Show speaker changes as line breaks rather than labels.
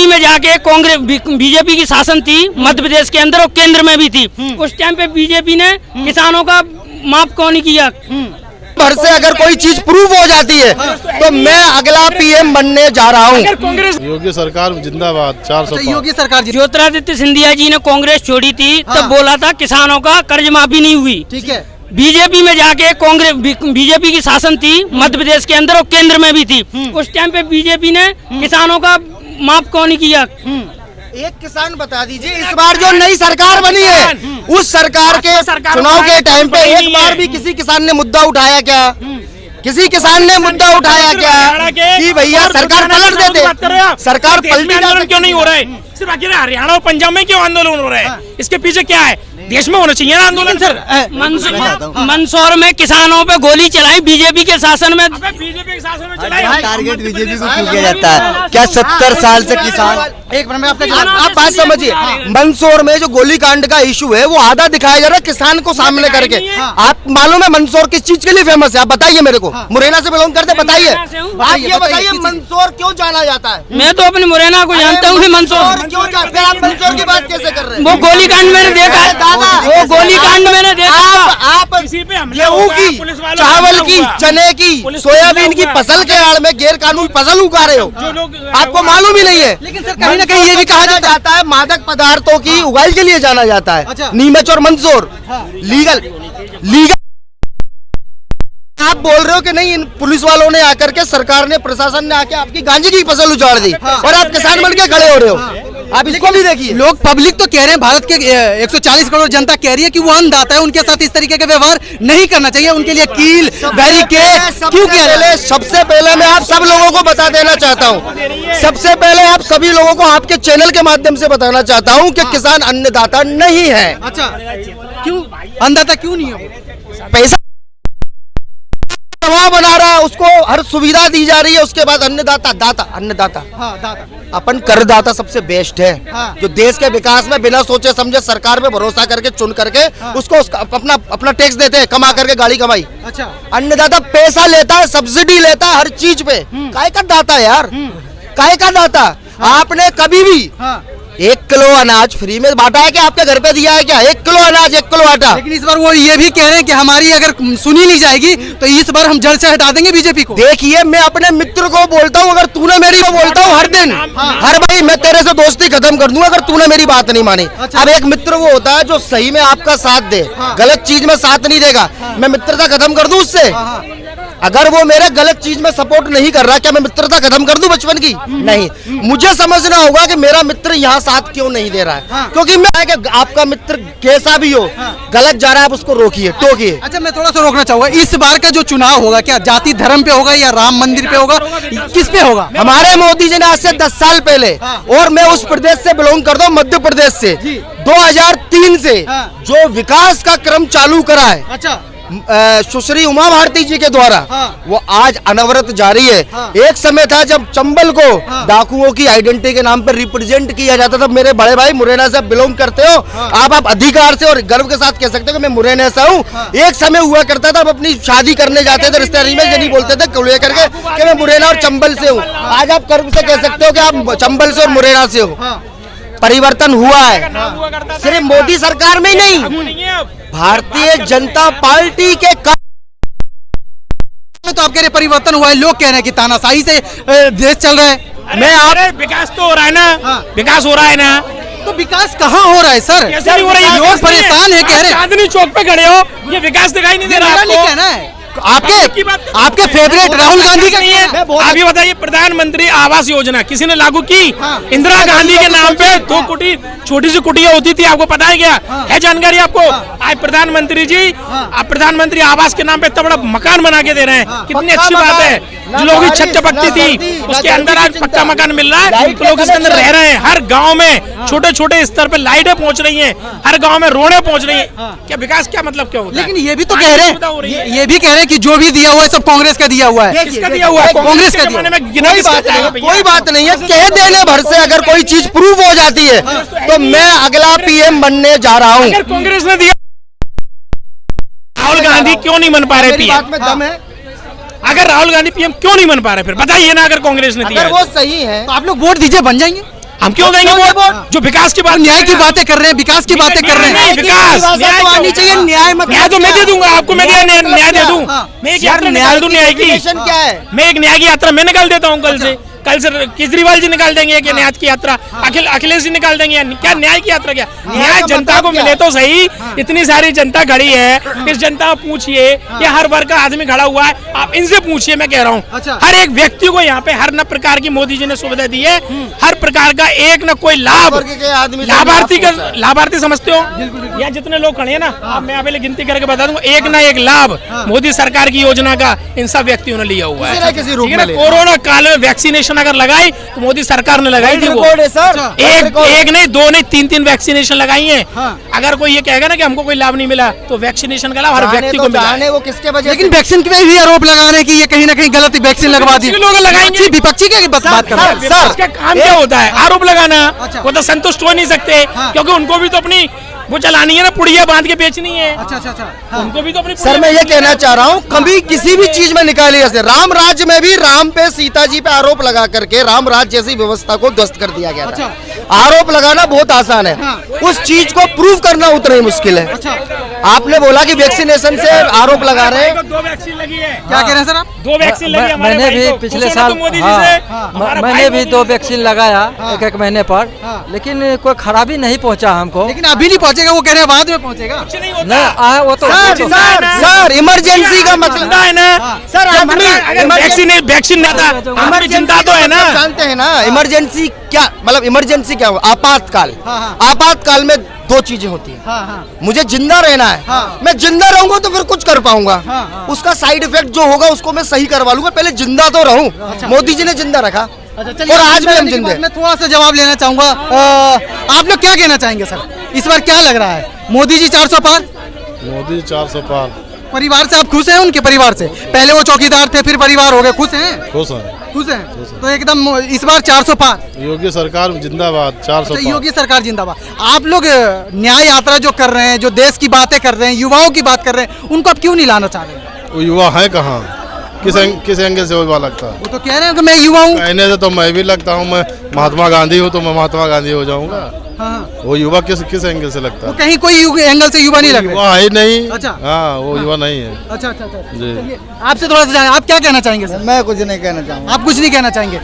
BJP में जाके Congress BJP की शासन थी मध्य प्रदेश के अंदर और केंद्र में भी थी। उस टाइम पे बीजेपी ने किसानों का माफ क्यों नहीं किया?
भर से अगर कोई चीज प्रूव हो जाती है तो मैं अगला पीएम बनने जा रहा हूँ।
कांग्रेस योगी सरकार जिंदाबाद 400
योगी सरकार
ज्योतिरादित्य सिंधिया जी ने कांग्रेस छोड़ी थी तब बोला था किसानों का कर्ज माफी नहीं हुई।
ठीक है।
बीजेपी में जाके कांग्रेस बीजेपी की शासन थी मध्य प्रदेश के अंदर और केंद्र में भी थी। उस टाइम पे बीजेपी ने किसानों का माफ क्यों नहीं किया?
एक किसान बता दीजिए इस बार जो नई सरकार बनी है उस सरकार के चुनाव के टाइम पे एक बार भी किसी किसान ने मुद्दा उठाया क्या? किसी किसान ने मुद्दा उठाया क्या कि भैया सरकार पलट देते? सरकार पलटी
क्यों नहीं हो रहा है? सिर्फ अकेले हरियाणा और पंजाब में क्यों आंदोलन हो रहा है? इसके पीछे क्या है? देश में होना चाहिए ना आंदोलन। सर
मंदसौर में किसानों पे गोली चलाई बीजेपी के शासन में।
बीजेपी के शासन में चलाई।
टारगेट बीजेपी को क्यों किया जाता है? क्या 70 साल से किसान
एक मिनट में
आप बात समझिए। मंदसौर में जो गोली कांड का इशू है वो आधा दिखाया जा रहा है किसान को सामने करके। आप मालूम है मंदसौर किस चीज के लिए फेमस है? आप बताइए मेरे को। मुरैना से बिलोंग करते बताइए। आप ये बताइए मंदसौर क्यों जाना जाता है?
मैं तो अपने मुरैना को जानता हूँ। मंदसौर
क्यों फिर आप मंदसौर की बात कैसे कर रहे हैं?
वो गोली कांड मैंने देखा है। वो गोली कांड मैंने देखा।
आप गेहूं की, चावल की, चने की, सोयाबीन की फसल के आड़ में गैर कानूनी फसल उगा रहे हो। आपको मालूम ही नहीं है।
लेकिन सर कहीं ना कहीं ये भी कहा
जाता है मादक पदार्थों की उगाई के लिए जाना जाता है। नीमच और मंदसौर लीगल आप बोल रहे हो कि नहीं इन पुलिस वालों ने आकर के सरकार ने प्रशासन ने आके आपकी गांजे की फसल उजाड़ दी और आप किसान बन के खड़े हो रहे हो। आप इसको भी देखिए।
लोग पब्लिक तो कह रहे हैं, भारत के 140 करोड़ जनता कह रही है कि वो अन्नदाता है, उनके साथ इस तरीके का व्यवहार नहीं करना चाहिए। उनके लिए कील बैरिकेड क्यों किया?
सबसे पहले मैं आप सब लोगों को बता देना चाहता हूँ। सबसे पहले आप सभी लोगों को आपके चैनल के माध्यम से बताना चाहता हूँ कि किसान अन्नदाता नहीं है।
अच्छा, क्यों अन्नदाता क्यों नहीं है?
पैसा दबाव बना रहा है, उसको हर सुविधा दी जा रही है। उसके बाद अन्नदाता अन्नदाता अपन करदाता सबसे बेस्ट है। जो देश के विकास में बिना सोचे समझे सरकार पे भरोसा करके चुन करके उसको अपना टैक्स देते हैं, कमा करके गाड़ी कमाई।
अच्छा,
अन्नदाता पैसा लेता है, सब्सिडी लेता है हर चीज पे। काय का दाता यार, काय का दाता? आपने कभी भी 1 किलो अनाज फ्री में बांटा है क्या? आपके घर पे दिया है क्या? 1 किलो अनाज 1 किलो आटा।
लेकिन इस बार वो ये भी कह रहे हैं कि हमारी अगर सुनी नहीं जाएगी तो इस बार हम जड़ से हटा देंगे बीजेपी को।
देखिए मैं अपने मित्र को बोलता हूँ, अगर तूने मेरी को बोलता हूँ हर दिन हर भाई मैं तेरे से दोस्ती खत्म कर दूंगा अगर तूने मेरी बात नहीं मानी। अब एक मित्र वो होता है जो सही में आपका साथ दे, गलत चीज में साथ नहीं देगा। मैं मित्रता खत्म कर दूं उससे? अगर वो मेरे गलत चीज में सपोर्ट नहीं कर रहा, क्या मैं मित्रता खत्म कर दूं बचपन की? नहीं। मुझे समझना होगा कि मेरा मित्र यहाँ साथ क्यों नहीं दे रहा है। क्योंकि मैं आपका मित्र कैसा भी हो गलत जा रहा है, आप उसको रोकिए, टोकिए।
अच्छा, मैं थोड़ा सा रोकना चाहूंगा। इस बार का जो चुनाव होगा क्या जाति धर्म पे होगा या राम मंदिर पे होगा, किस पे होगा?
हमारे मोदी जी ने आज से 10 साल पहले, और मैं उस प्रदेश से बिलोंग करता हूँ, मध्य प्रदेश से, 2003 से जो विकास का क्रम चालू करा है।
अच्छा,
सुश्री उमा भारती जी के द्वारा वो आज अनवरत जारी है। एक समय था जब चंबल को डाकुओं की आइडेंटिटी के नाम पर रिप्रेजेंट किया जाता था। मेरे बड़े भाई मुरैना से बिलोंग करते हो, आप अधिकार से और गर्व के साथ कह सकते हो कि मैं मुरैना से हूँ। एक समय हुआ करता था, अब अपनी शादी करने जाते थे रिश्तेदारी में, ये नहीं बोलते थे कुले करके कि मैं मुरैना और चंबल से हूँ। आज आप गर्व से कह सकते हो कि आप चंबल से और मुरैना से हो। परिवर्तन हुआ है, सिर्फ मोदी सरकार में ही नहीं, भारतीय जनता पार्टी के
तो आपके लिए परिवर्तन हुआ है। लोग कह रहे हैं कि तानाशाही से देश चल रहा है।
मैं आप विकास तो हो रहा है ना, विकास हो रहा है ना।
तो विकास कहाँ हो रहा है सर?
कैसे नहीं हो रहा है?
लोग परेशान है, कह रहे हैं
चांदनी चौक पे खड़े हो, ये विकास दिखाई नहीं दे रहा आपको?
नहीं कहना है। आपके फेवरेट राहुल गांधी का नहीं है?
आप ये बताइए, प्रधानमंत्री आवास योजना किसी ने लागू की? इंदिरा गांधी के नाम पे 2 कोटी छोटी सी कुटिया होती थी, आपको पता है क्या? है जानकारी आपको? आज प्रधानमंत्री जी प्रधानमंत्री आवास के नाम पे इतना बड़ा मकान बना के दे रहे हैं, कितनी अच्छी बात है। जो लोगों की छत चपकती थी उसके अंदर आज पक्का मकान मिल रहा है, तो लोग इसके अंदर रह रहे हैं। हर गाँव में छोटे छोटे स्तर पे लाइटें पहुंच रही है, हर गाँव में रोडें पहुंच रही है। क्या विकास क्या मतलब क्या होता है?
लेकिन ये भी तो कह रहे हैं, ये भी कह रहे हैं कि जो भी दिया हुआ है सब कांग्रेस का दिया हुआ है।
किसका दिया हुआ है? कांग्रेस का दिया।
कोई बात नहीं है, कह देने भर से अगर कोई चीज प्रूव हो जाती है तो मैं अगला पीएम बनने जा रहा हूँ।
कांग्रेस ने दिया, राहुल गांधी क्यों नहीं बन पा रहे पीएम?
बात में दम है।
अगर राहुल गांधी पीएम क्यों नहीं बन पा रहे, फिर बताइए ना। अगर कांग्रेस ने दिया,
अगर वो सही है
तो आप लोग वोट दीजिए, बन जाएंगे।
हम क्यों देंगे वोट? जो विकास की बात,
न्याय की बातें कर रहे हैं, विकास की बातें कर रहे हैं।
विकास
न्याय तो आनी चाहिए, न्याय मत
न्याय तो मैं दे दूंगा आपको, मैं न्याय दे दूं। मैं एक यात्रा निकाल दूं न्याय की।
क्या है?
मैं एक न्याय की यात्रा मैं निकाल देता हूँ कल से केजरीवाल जी निकाल देंगे कि न्याय की यात्रा, अखिलेश जी निकाल देंगे। क्या न्याय की यात्रा? क्या न्याय जनता को मिले तो सही। इतनी सारी जनता खड़ी है, इस जनता को पूछिए, ये हर वर्ग का आदमी खड़ा हुआ है, आप इनसे पूछिए। मैं कह रहा हूँ हर एक व्यक्ति को यहाँ पे हर न प्रकार की मोदी जी ने सुविधा दी है, हर प्रकार का एक न कोई लाभ। लाभार्थी समझते हो? या जितने लोग खड़े हैं ना, अब मैं पहले गिनती करके बता दूंगा, एक ना एक लाभ मोदी सरकार की योजना का इन सब व्यक्तियों ने लिया हुआ है। कोरोना काल में वैक्सीनेशन अगर लगाई तो मोदी सरकार ने लगाई थी वो। एक नहीं, दो नहीं, तीन वैक्सीनेशन लगाई है। अगर कोई ये कहेगा ना कि हमको कोई लाभ नहीं मिला, तो वैक्सीनेशन का लाभ हर व्यक्ति को मिला है।
वो किसके वजह?
लेकिन वैक्सीन पे भी आरोप लगा रहे हैं कि ये कहीं ना कहीं गलत वैक्सीन लगवा दी।
लोग लगाएंगे,
विपक्षी की बात कर रहे हैं।
सर का काम क्या होता है? आरोप लगाना। वो तो संतुष्ट हो नहीं सकते, क्योंकि उनको भी तो अपनी वो चलानी है ना, पुड़िया बांध के बेचनी है। अच्छा। उनको भी तो अपनी।
सर मैं ये कहना चाह रहा हूँ, कभी किसी भी चीज में निकाली ऐसे राम राज्य में भी राम पे सीता जी पे आरोप लगा करके राम राज्य जैसी व्यवस्था को ध्वस्त कर दिया गया था। आरोप लगाना बहुत आसान है, उस चीज को प्रूव करना उतना ही मुश्किल है। आपने बोला कि वैक्सीनेशन से आरोप लगा रहे हैं,
2 वैक्सीन लगी है।
क्या कह रहे हैं सर आप?
2 वैक्सीन लगी है।
मैंने भी पिछले साल मैंने भी 2 वैक्सीन लगाया एक महीने पर, लेकिन कोई खराबी नहीं पहुंचा हमको।
लेकिन अभी नहीं पहुंचेगा, वो कह रहे हैं बाद में पहुंचेगा।
नहीं वो तो
सर इमरजेंसी का मतलब
है ना
सर,
वैक्सीन ना था, हमारी चिंता तो है ना।
जानते हैं ना इमरजेंसी क्या मतलब? इमरजेंसी क्या? आपातकाल। आपातकाल में 2 चीजें होती हैं। मुझे जिंदा रहना है, मैं जिंदा रहूंगा तो फिर कुछ कर पाऊंगा। उसका साइड इफेक्ट जो होगा उसको मैं सही करवा लूंगा, पहले जिंदा तो रहूं। मोदी जी ने जिंदा रखा और आज भी हम जिंदे।
मैं थोड़ा सा जवाब लेना चाहूंगा। आप लोग क्या कहना चाहेंगे सर, इस बार क्या लग रहा है? मोदी जी 400 पार?
मोदी 400 पार।
परिवार से आप खुश हैं? उनके परिवार से? पहले वो चौकीदार थे, फिर परिवार हो गए, खुश हैं?
खुश हैं।
खुश हैं तो एकदम इस बार 400 पार।
योगी सरकार जिंदाबाद। 400 पार।
योगी सरकार जिंदाबाद। आप लोग न्याय यात्रा जो कर रहे हैं, जो देश की बातें कर रहे हैं, युवाओं की बात कर रहे हैं, उनको आप क्यों नहीं लाना चाह रहे हैं?
वो युवा है कहाँ? किस एंगल से वो युवा लगता है?
वो तो कह रहे हैं कि मैं युवा हूँ।
कहने से तो मैं भी लगता हूँ, मैं महात्मा गांधी हूँ तो मैं महात्मा गांधी हो जाऊंगा। वो युवा किस एंगल से लगता है?
कहीं कोई एंगल से युवा नहीं लग रहा।
युवा है नहीं।
अच्छा।
हाँ, वो युवा नहीं है।
अच्छा।
जी।
आपसे थोड़ा सा जाने, आप क्या कहना चाहेंगे सर?
मैं कुछ नहीं कहना चाहूँगा।
आप कुछ नहीं कहना चाहेंगे?